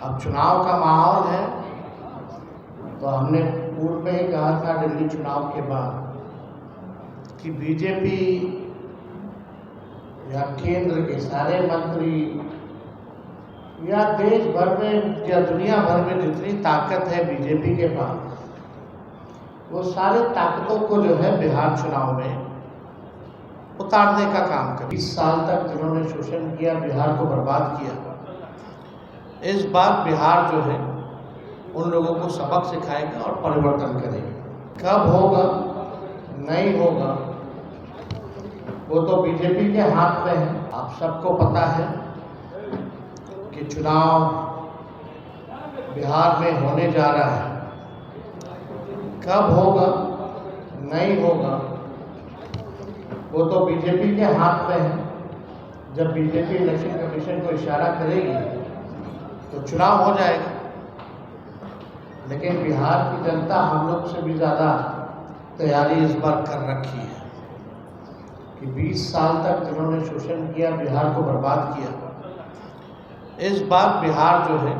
अब चुनाव का माहौल है, तो हमने पूर्व में ही कहा था दिल्ली चुनाव के बाद कि बीजेपी या केंद्र के सारे मंत्री या देश भर में या दुनिया भर में जितनी ताकत है बीजेपी के पास, वो सारे ताकतों को जो है बिहार चुनाव में उतारने का काम करे। 20 साल तक जिन्होंने शोषण किया, बिहार को बर्बाद किया, इस बार बिहार जो है उन लोगों को सबक सिखाएगा और परिवर्तन करेगा। कब होगा नहीं होगा वो तो बीजेपी के हाथ में है। आप सबको पता है कि चुनाव बिहार में होने जा रहा है। कब होगा नहीं होगा वो तो बीजेपी के हाथ में है। जब बीजेपी इलेक्शन कमीशन को इशारा करेगी तो चुनाव हो जाएगा। लेकिन बिहार की जनता हम लोग से भी ज़्यादा तैयारी इस बार कर रखी है कि 20 साल तक जिन्होंने शोषण किया, बिहार को बर्बाद किया, इस बार बिहार जो है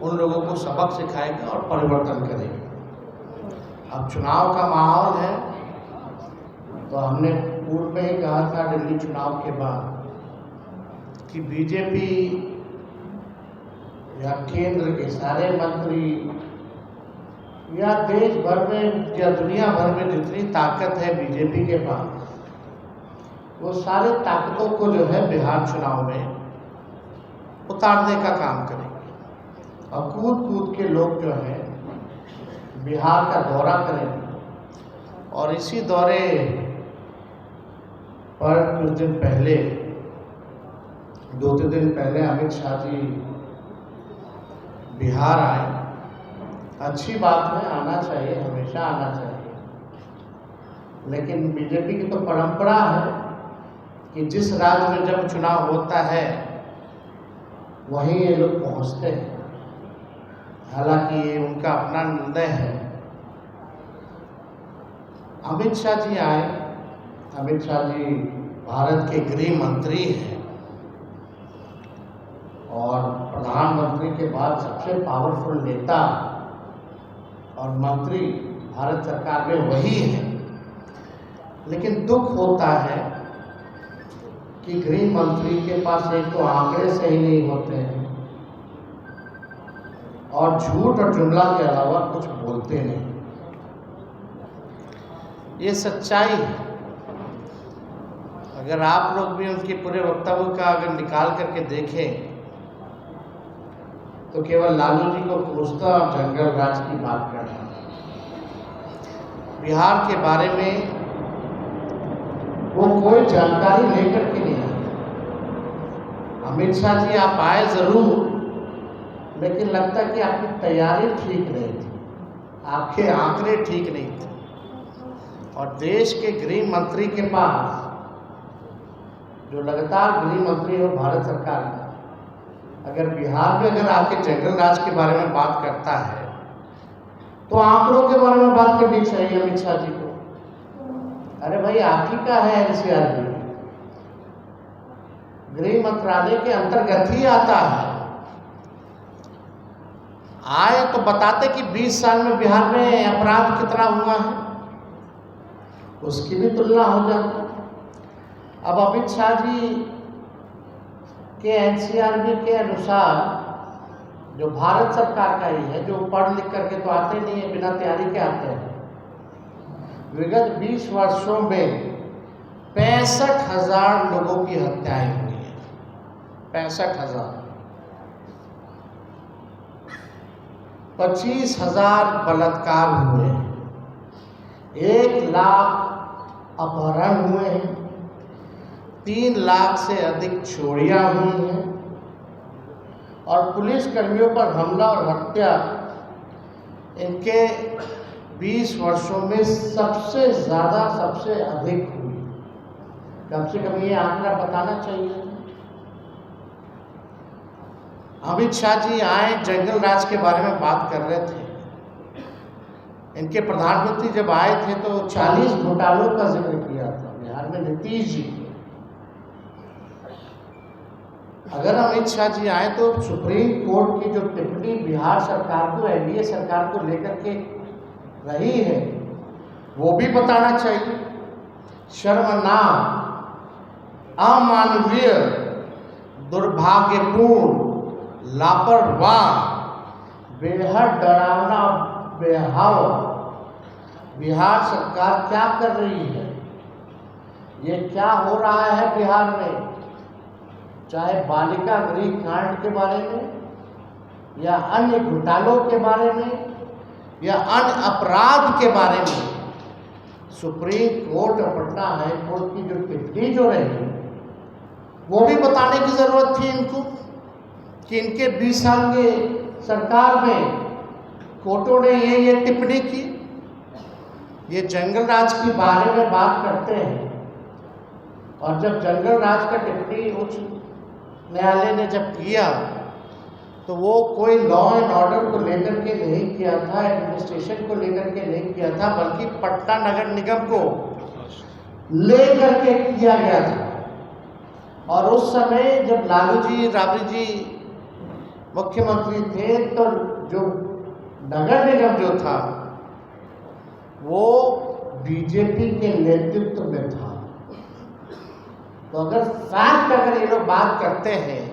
उन लोगों को सबक सिखाएगा और परिवर्तन करेगा। अब चुनाव का माहौल है, तो हमने पूर्व में ही कहा था दिल्ली चुनाव के बाद कि बीजेपी या केंद्र के सारे मंत्री या देश भर में या दुनिया भर में जितनी ताकत है बीजेपी के पास, वो सारे ताकतों को जो है बिहार चुनाव में उतारने का काम करेंगे। और कूद कूद के लोग जो है बिहार का दौरा करेंगे। और इसी दौरे पर कुछ दिन पहले, 2-3 दिन पहले अमित शाह जी बिहार आए। अच्छी बात है, आना चाहिए, हमेशा आना चाहिए। लेकिन बीजेपी की तो परंपरा है कि जिस राज्य में जब चुनाव होता है वहीं ये लोग पहुंचते हैं। हालांकि ये उनका अपना निर्णय है। अमित शाह जी आए। अमित शाह जी भारत के गृह मंत्री हैं और प्रधानमंत्री के बाद सबसे पावरफुल नेता और मंत्री भारत सरकार में वही है। लेकिन दुख होता है कि गृह मंत्री के पास एक तो आंकड़े सही नहीं होते हैं और झूठ और जुमला के अलावा कुछ बोलते नहीं। ये सच्चाई है। अगर आप लोग भी उनके पूरे वक्तव्य का अगर निकाल करके देखें तो केवल लालू जी को कोसता और जंगल राज की बात कर रहे हैं। बिहार के बारे में वो कोई जानकारी लेकर के नहीं आए। अमित शाह जी आप आए जरूर, लेकिन लगता कि आपकी तैयारी ठीक नहीं थी, आपके आंकड़े ठीक नहीं थे। और देश के गृह मंत्री के पास, जो लगातार गृह मंत्री हो भारत सरकार का, अगर बिहार में अगर आके जंगल राज के बारे में बात करता है तो आंकड़ों के बारे में बात करनी चाहिए अमित शाह जी को। अरे भाई, आप ही का है एनसीआरबी, गृह मंत्रालय के अंतर्गत ही आता है। आए तो बताते कि 20 साल में बिहार में अपराध कितना हुआ है, उसकी भी तुलना हो जाती। अब अमित शाह जी के एनसीआरबी के अनुसार, जो भारत सरकार का ही है, जो पढ़ लिख करके तो आते नहीं है, बिना तैयारी के आते हैं, विगत 20 वर्षों में 65,000 लोगों की हत्याएं हुई हैं। 65,000। 25,000 बलात्कार हुए हैं। 1 लाख अपहरण हुए हैं। 3 लाख से अधिक चोरियां हुई हैं। और पुलिस कर्मियों पर हमला और हत्या इनके 20 वर्षों में सबसे ज़्यादा, सबसे अधिक हुई। कम से कम ये आंकड़ा बताना चाहिए। अमित शाह जी आए, जंगल राज के बारे में बात कर रहे थे। इनके प्रधानमंत्री जब आए थे तो 40 घोटालों का जिक्र किया था बिहार में नीतीश जी। अगर अमित शाह जी आए तो सुप्रीम कोर्ट की जो टिप्पणी बिहार सरकार को, एनडीए सरकार को लेकर के रही है, वो भी बताना चाहिए। शर्मनाक, अमानवीय, दुर्भाग्यपूर्ण, लापरवाह, बेहद डरावना बेहाव बिहार सरकार क्या कर रही है। ये क्या हो रहा है बिहार में, चाहे बालिका गृह कांड के बारे में या अन्य घोटालों के बारे में या अन्य अपराध के बारे में, सुप्रीम कोर्ट और पटना हाई कोर्ट की जो टिप्पणी जो रही, वो भी बताने की जरूरत थी इनको कि इनके 20 साल के सरकार में कोर्टों ने ये टिप्पणी की। ये जंगल राज के बारे में बात करते हैं, और जब जंगल राज का टिप्पणी उच्च न्यायालय ने जब किया तो वो कोई लॉ एंड ऑर्डर को लेकर के नहीं किया था, एडमिनिस्ट्रेशन को लेकर के नहीं किया था, बल्कि पटना नगर निगम को लेकर के किया गया था। और उस समय जब लालू जी, राबड़ी जी मुख्यमंत्री थे, तो जो नगर निगम जो था वो बीजेपी के नेतृत्व में था। तो अगर ये लोग बात करते हैं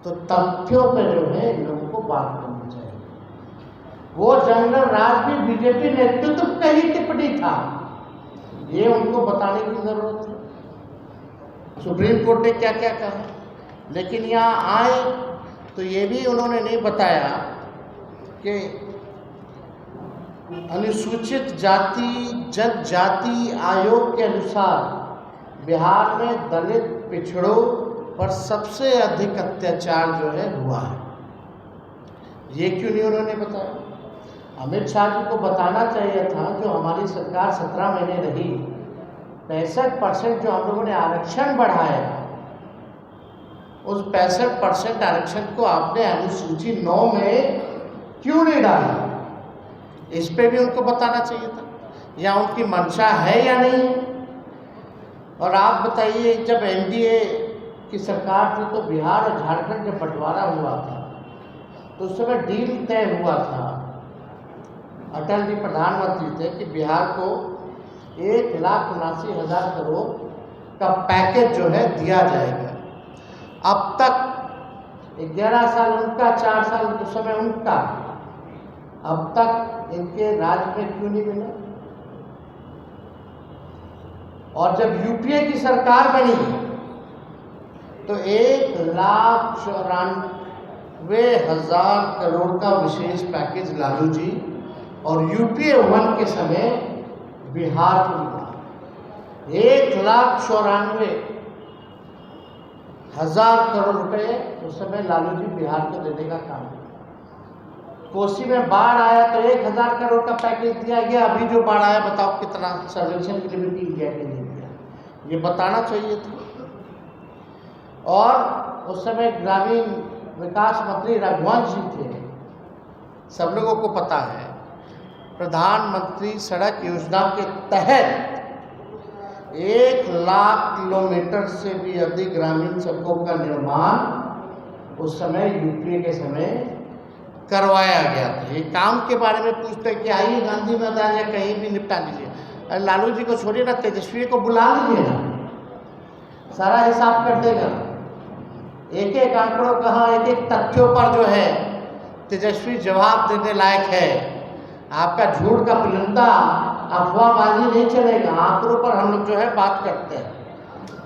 तो तथ्यों पे जो है इन लोगों को बात करनी चाहिए। वो जंगल राज भी बीजेपी नेतृत्व का ही टिप्पणी था, ये उनको बताने की जरूरत है। सुप्रीम कोर्ट ने क्या क्या कहा, लेकिन यहाँ आए तो ये भी उन्होंने नहीं बताया कि अनुसूचित जाति जनजाति आयोग के अनुसार बिहार में दलित पिछड़ों पर सबसे अधिक अत्याचार जो है हुआ है। ये क्यों नहीं उन्होंने बताया। अमित शाह जी को बताना चाहिए था, जो हमारी सरकार 17 महीने रही, 65% जो हम लोगों ने आरक्षण बढ़ाया, उस 65% आरक्षण को आपने अनुसूची 9 में क्यों नहीं डाला, इस पे भी उनको बताना चाहिए था, या उनकी मंशा है या नहीं। और आप बताइए, जब एनडीए की सरकार थी तो बिहार और झारखंड जब बंटवारा हुआ था तो उस समय डील तय हुआ था, अटल जी प्रधानमंत्री थे, कि बिहार को 1,79,000 करोड़ का पैकेज जो है दिया जाएगा। अब तक 11 साल उनका, 4 साल उस समय उनका, अब तक इनके राज्य में क्यों नहीं मिला। और जब यूपीए की सरकार बनी तो 1,94,000 करोड़ का विशेष पैकेज लालू जी और यूपीए 1 के समय बिहार को मिला। 1,94,000 करोड़ रुपए उस समय लालू जी बिहार को देने का काम किया। कोसी में बाढ़ आया तो 1,000 करोड़ का पैकेज दिया गया। अभी जो बाढ़ आया बताओ कितना सर्वेक्षण की लिमिट दिया कि नहीं दिया, ये बताना चाहिए था। और उस समय ग्रामीण विकास मंत्री रघुवंश जी थे, सब लोगों को पता है। प्रधानमंत्री सड़क योजना के तहत 1,00,000 किलोमीटर से भी अधिक ग्रामीण सड़कों का निर्माण उस समय यूपीए के समय करवाया गया था। ये काम के बारे में पूछते कि आइए गांधी मैदान या कहीं भी निपटा लीजिए। अरे लालू जी को छोड़िए ना, तेजस्वी को बुला लीजिए ना, सारा हिसाब कर देगा। एक एक आंकड़ों कहाँ, एक एक तथ्यों पर जो है तेजस्वी जवाब देने लायक है। आपका झूठ का पुलिंदा, अफवाहबाजी नहीं चलेगा, आंकड़ों पर हम लोग जो है बात करते हैं।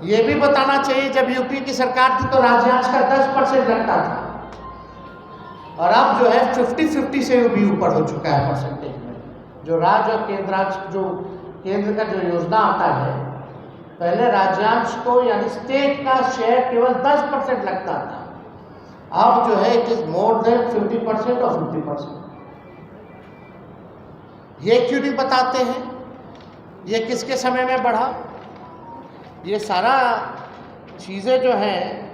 ये भी बताना चाहिए, जब यूपी की सरकार थी तो राज्यांश का 10% लगता था, और अब जो है 50-50 से भी ऊपर हो चुका है परसेंटेज में। जो राज्य और केंद्र का जो योजना आता है, पहले राज्यांश को यानी स्टेट का शेयर केवल 10% लगता था, अब जो है इट इज मोर देन 50% और 50%। ये क्यों नहीं बताते हैं, ये किसके समय में बढ़ा। ये सारा चीज़ें जो हैं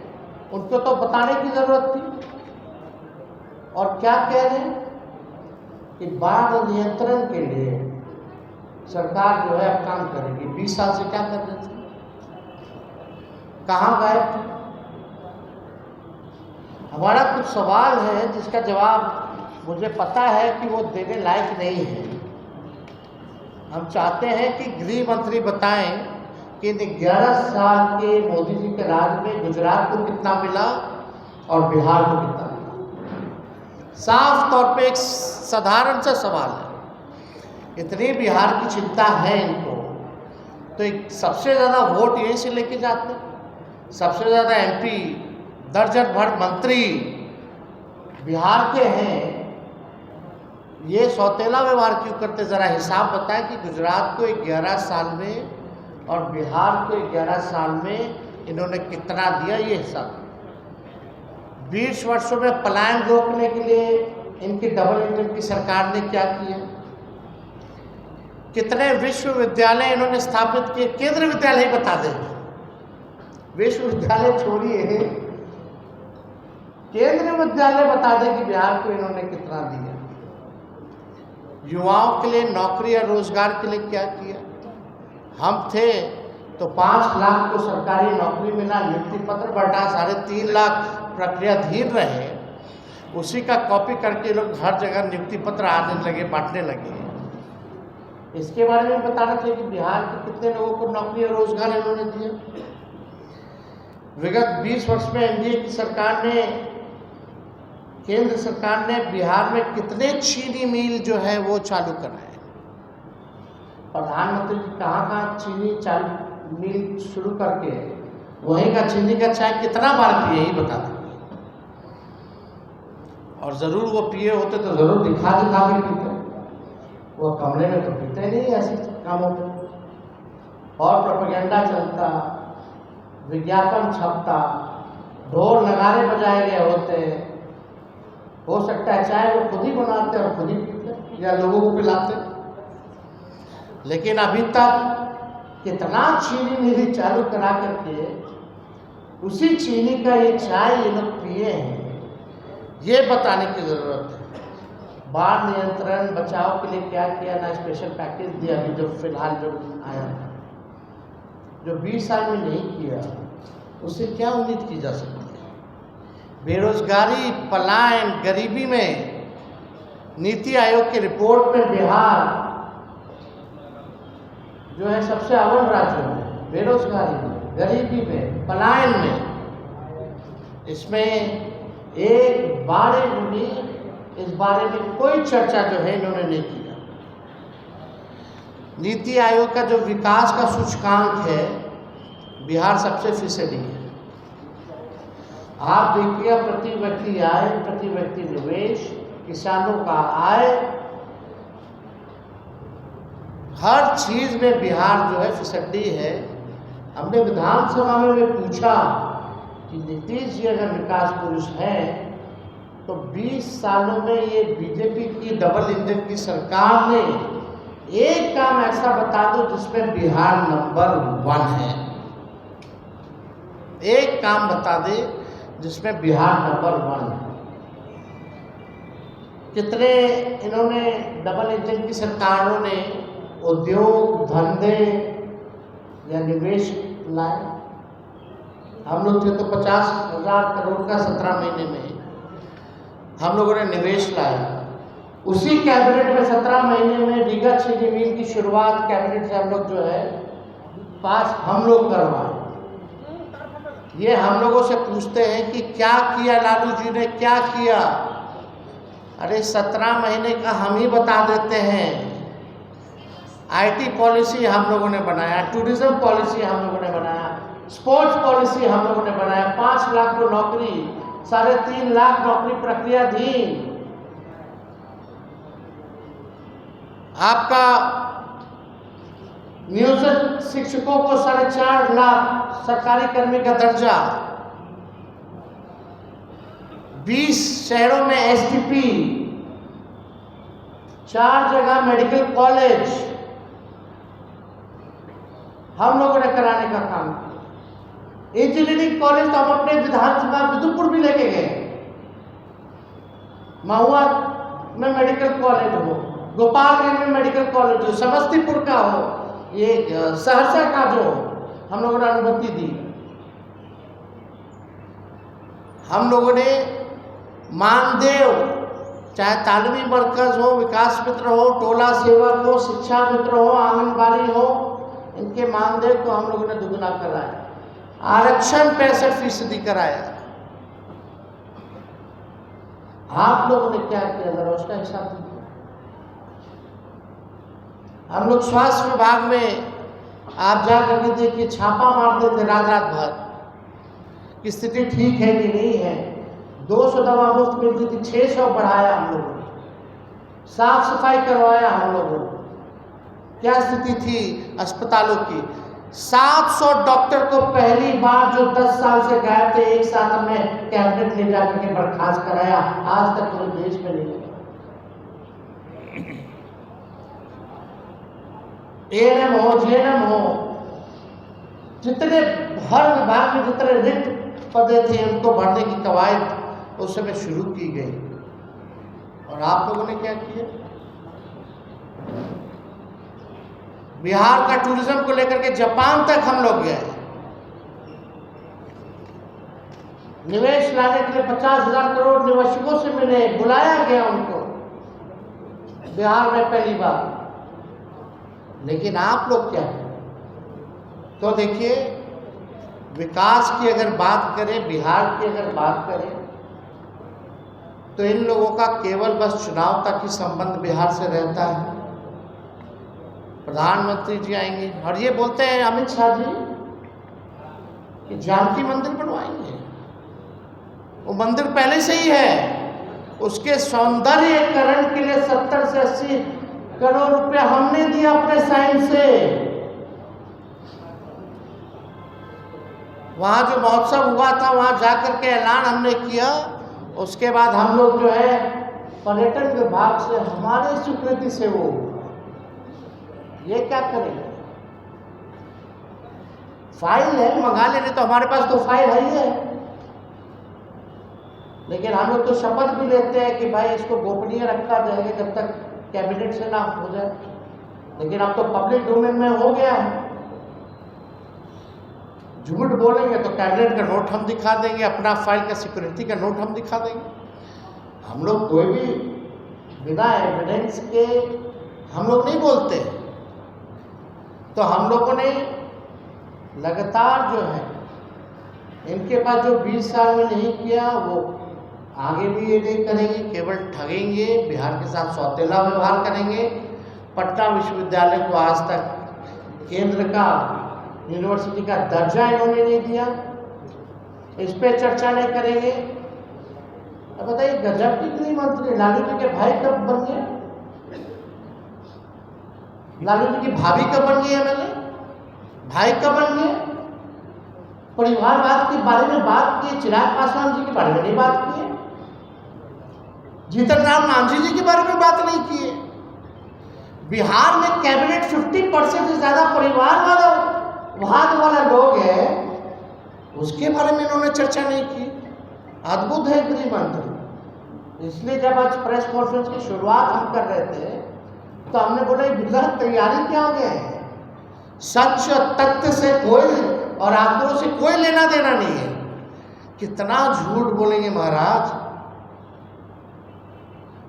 उनको तो बताने की ज़रूरत थी। और क्या कह रहे हैं कि बाढ़ नियंत्रण के लिए सरकार जो है अब काम करेगी। 20 साल से क्या कर रहे थे, कहाँ गायब थे। हमारा कुछ सवाल है जिसका जवाब मुझे पता है कि वो देने लायक नहीं है। हम चाहते हैं कि गृह मंत्री बताएं कि इन 11 साल के मोदी जी के राज में गुजरात को कितना मिला और बिहार को कितना मिला। साफ तौर पे एक साधारण सा सवाल है। इतनी बिहार की चिंता है इनको, तो एक सबसे ज़्यादा वोट यहीं से लेके जाते, सबसे ज़्यादा MP, दर्जन भर मंत्री बिहार के हैं, ये सौतेला व्यवहार क्यों करते? ज़रा हिसाब बताएं कि गुजरात को 11 साल में और बिहार को 11 साल में इन्होंने कितना दिया, ये हिसाब। 20 वर्षों में पलायन रोकने के लिए इनकी डबल इंजन की सरकार ने क्या किया? कितने विश्वविद्यालय इन्होंने स्थापित किए? केंद्रीय विद्यालय ही बता दें, विश्वविद्यालय छोड़िए, केंद्रीय विद्यालय बता दें कि बिहार को इन्होंने कितना दिया। युवाओं के लिए नौकरी या रोजगार के लिए क्या किया? हम थे तो 5 लाख को सरकारी नौकरी मिला, नियुक्ति पत्र बढ़ा, 3.5 लाख प्रक्रियाधीन रहे, उसी का कॉपी करके लोग हर जगह नियुक्ति पत्र आने लगे, बांटने लगे। इसके बारे में बताना चाहिए कि बिहार के कितने लोगों को नौकरी और रोजगार इन्होंने दिया। विगत 20 वर्ष में NDA की सरकार ने, केंद्र सरकार ने बिहार में कितने चीनी मिल जो है वो चालू कराए? प्रधानमंत्री जी कहाँ चीनी चालू मिल शुरू करके वहीं का चीनी का चाय कितना बार पिए, यही बता देंगे। और ज़रूर वो पिए होते तो ज़रूर दिखा के पीते, वो कमरे में तो पीते नहीं ऐसे कामों पे। और प्रोपेगेंडा चलता, विज्ञापन छपता, ढोल नगाड़े बजाए गए होते, हो सकता है चाय वो खुद ही बनाते और खुद ही पीते या लोगों को पिलाते। लेकिन अभी तक कितना चीनी मिल चालू करा करके उसी चीनी का ये चाय ये लोग पिए हैं, ये बताने की ज़रूरत है। बाढ़ नियंत्रण बचाव के लिए क्या किया? ना स्पेशल पैकेज दिया अभी जो फिलहाल जो आया, जो 20 साल में नहीं किया, उससे क्या उम्मीद की जा सकती है? बेरोजगारी, पलायन, गरीबी में नीति आयोग की रिपोर्ट में बिहार जो है सबसे अव्वल राज्य में, बेरोजगारी में, गरीबी में, पलायन में। इसमें एक बारे में इस बारे में कोई चर्चा जो है इन्होंने नहीं किया। नीति आयोग का जो विकास का सूचकांक है, बिहार सबसे फीसदी है। आप देखिए, प्रति व्यक्ति आय, प्रति व्यक्ति निवेश, किसानों का आय, हर चीज में बिहार जो है फिसड्डी है। हमने विधानसभा में पूछा कि नीतीश जी अगर विकास पुरुष हैं तो 20 सालों में ये बीजेपी की डबल इंजन की सरकार ने एक काम ऐसा बता दो जिसमें बिहार नंबर 1 है। एक काम बता दे जिसमें बिहार नंबर 1 है। कितने इन्होंने डबल इंजन की सरकारों ने उद्योग, धंधे या निवेश लाए? हम लोग थे तो 50,000 करोड़ का 17 महीने में हम लोगों ने निवेश लाया। उसी कैबिनेट में 17 महीने में रीगा चीनी मिल की शुरुआत कैबिनेट से हम लोग जो है पास हम लोग करवाए। ये हम लोगों से पूछते हैं कि क्या किया लालू जी ने, क्या किया? अरे 17 महीने का हम ही बता देते हैं। IT पॉलिसी हम लोगों ने बनाया, टूरिज्म पॉलिसी हम लोगों ने बनाया, स्पोर्ट्स पॉलिसी हम लोगों ने बनाया, 5 लाख को नौकरी, 3.5 लाख नौकरी प्रक्रियाधीन। आपका नियोजित शिक्षकों को 4.5 लाख सरकारी कर्मी का दर्जा, 20 शहरों में STP, 4 जगह मेडिकल कॉलेज हम लोगों ने कराने का काम किया। इंजीनियरिंग कॉलेज तो हम अपने विधानसभा विदुपुर भी लेके गए। महुआ में मेडिकल कॉलेज हो, गोपालगंज में मेडिकल कॉलेज हो, समस्तीपुर का हो, ये सहरसा का जो हम लोगों ने अनुमति दी। हम लोगों ने मानदेय, चाहे तालीमी मरकज हो, विकास मित्र हो, टोला सेवक हो, शिक्षा मित्र हो, आंगनबाड़ी हो, इनके मानदेय को हम लोगों ने दुगना कराया। आरक्षण 65% कराया। आप लोगों ने क्या किया, जरा उसका हिसाब दीजिए। हम लोग स्वास्थ्य विभाग में आप जा करके देखिए, छापा मारते थे रात रात भर कि स्थिति ठीक है कि नहीं है। 200 दवा मुफ्त मिलती थी, 600 बढ़ाया हम लोगों ने। साफ सफाई करवाया हम लोगों ने। क्या स्थिति थी अस्पतालों की? 700 डॉक्टर को पहली बार जो 10 साल से गायब थे, एक साथ हमने कैबिनेट ले जाकर के बर्खास्त कराया। आज तक पूरे देश में नहीं। एएनएम हो, जेएनएम हो, जितने हर विभाग में जितने रिक्त पदे थे उनको भरने की कवायद उस समय शुरू की गई। और आप लोगों ने क्या किया? बिहार का टूरिज्म को लेकर के जापान तक हम लोग गए। निवेश लाने के लिए 50,000 करोड़ निवेशकों से मिले, बुलाया गया उनको बिहार में पहली बार। लेकिन आप लोग क्या करें? तो देखिए, विकास की अगर बात करें, बिहार की अगर बात करें, तो इन लोगों का केवल बस चुनाव तक ही संबंध बिहार से रहता है। प्रधानमंत्री जी आएंगे और ये बोलते हैं अमित शाह जी कि जानकी मंदिर बनवाएंगे। वो मंदिर पहले से ही है, उसके सौंदर्यीकरण के लिए 70 से 80 करोड़ रुपया हमने दिया अपने साइन से। वहां जो महोत्सव हुआ था, वहां जाकर के ऐलान हमने किया। उसके बाद हम लोग जो है पर्यटन विभाग से, हमारी स्वीकृति से वो, ये क्या करेंगे? फाइल है, मंगा लेने, तो हमारे पास तो फाइल है ही है। लेकिन हम लोग तो शपथ भी लेते हैं कि भाई इसको गोपनीय रखा जाएगा जब तक कैबिनेट से ना हो जाए। लेकिन अब तो पब्लिक डोमेन में हो गया है। झूठ बोलेंगे तो कैबिनेट का नोट हम दिखा देंगे, अपना फाइल का सिक्योरिटी का नोट हम दिखा देंगे। हम लोग कोई भी बिना एविडेंस के हम लोग नहीं बोलते। तो हम लोगों ने लगातार जो है, इनके पास जो 20 साल में नहीं किया वो आगे भी ये नहीं करेंगे। केवल ठगेंगे, बिहार के साथ सौतेला व्यवहार करेंगे। पटना विश्वविद्यालय को आज तक केंद्र का, यूनिवर्सिटी का दर्जा इन्होंने नहीं दिया। इस पे चर्चा नहीं करेंगे। अब बताइए, गजब की गृह मंत्री लालू जी के भाई कब बन गए? लालू जी की भाभी कब बन गई एमएलए? भाई कब बन गए? परिवारवाद के बारे में बात की, चिराग पासवान जी के बारे में नहीं बात की, जीतन राम मांझी जी के बारे में बात नहीं की है। बिहार में कैबिनेट 50% से ज्यादा परिवारवाद वाला लोग हैं, उसके बारे में इन्होंने चर्चा नहीं की। अद्भुत है गृह मंत्री। इसलिए जब आज प्रेस कॉन्फ्रेंस की शुरुआत हम कर रहे थे तो हमने बोला बिल्कुल तैयारी क्या हो गया है। सच तथ्य से कोई और आंकड़ों से कोई लेना देना नहीं है। कितना झूठ बोलेंगे महाराज।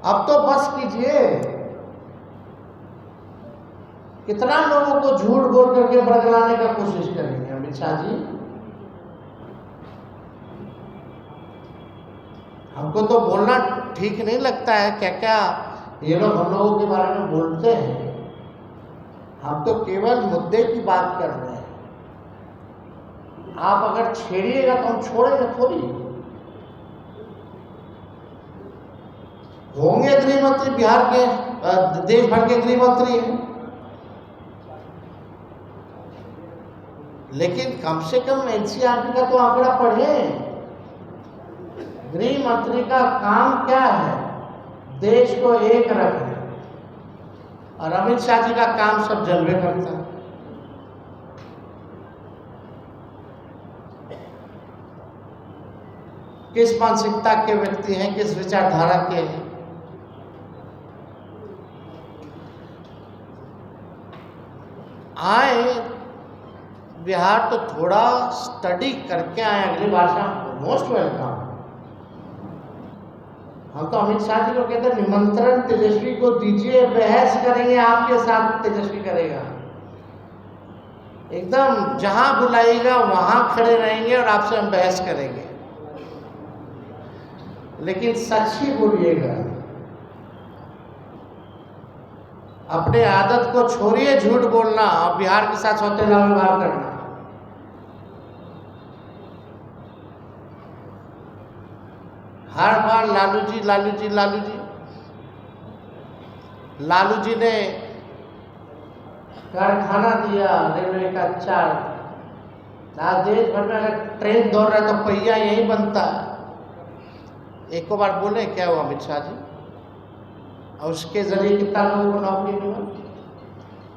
अब तो बस कीजिए। कितना लोगों को झूठ बोल करके बरगलाने का कोशिश करेंगे अमित शाह जी। हमको तो बोलना ठीक नहीं लगता है। क्या क्या ये लोग हम लोगों के बारे में बोलते हैं। हम तो केवल मुद्दे की बात कर रहे हैं। आप अगर छेड़िएगा तो हम छोड़ेंगे थोड़ी। होंगे गृह मंत्री, बिहार के, देश भर के गृह मंत्री हैं, लेकिन कम से कम एनसीईआरटी का तो आंकड़ा पढ़ें। गृह मंत्री का काम क्या है? देश को एक रखना। और अमित शाह जी का काम सब जलवे करता है। किस मानसिकता के व्यक्ति हैं, किस विचारधारा के हैं। आए बिहार तो थोड़ा स्टडी करके आए, अगली बार से मोस्ट वेलकम। हम तो अमित शाह जी को कहते हैं निमंत्रण तेजस्वी को दीजिए, बहस करेंगे आपके साथ, तेजस्वी करेगा। एकदम जहां बुलाएगा वहां खड़े रहेंगे और आपसे हम बहस करेंगे, लेकिन सच ही बोलिएगा। अपने आदत को छोड़िए झूठ बोलना और बिहार के साथ सौतेला व्यवहार करना। हर बार लालू जी लालू जी लालू जी। लालू जी ने कारखाना दिया रेलवे का चार्ट। आज देश भर में अगर ट्रेन दौड़ रहा है तो पहिया यही बनता है। एक बार बोले क्या हुआ अमित शाह जी, और उसके जरिए कितना लोगों को नौकरी मिला,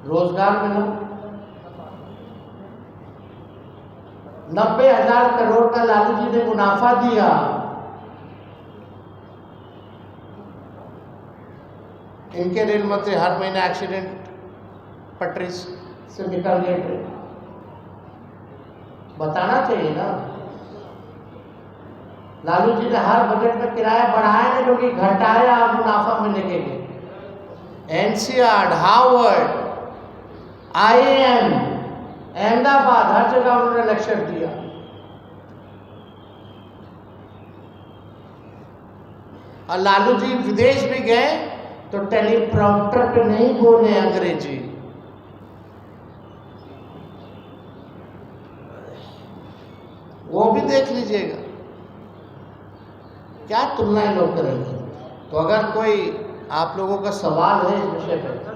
रोजगार मिला। 90,000 करोड़ का लालू जी ने मुनाफा दिया। इनके रेल मंत्री हर महीने एक्सीडेंट पटरी से निकल गए थे। बताना चाहिए ना। लालू जी ने हर बजट में किराया बढ़ाया नहीं, क्योंकि घटाया मुनाफा में लेके गए। एनसीआर, हार्वर्ड, IIM, अहमदाबाद, हर जगह उन्होंने लेक्चर दिया। और लालू जी विदेश भी गए तो टेलीप्रॉम्प्टर पे नहीं बोले अंग्रेजी। वो भी देख लीजिएगा क्या तुलनाएं लोग करेंगे। तो अगर कोई आप लोगों का सवाल है इस विषय पर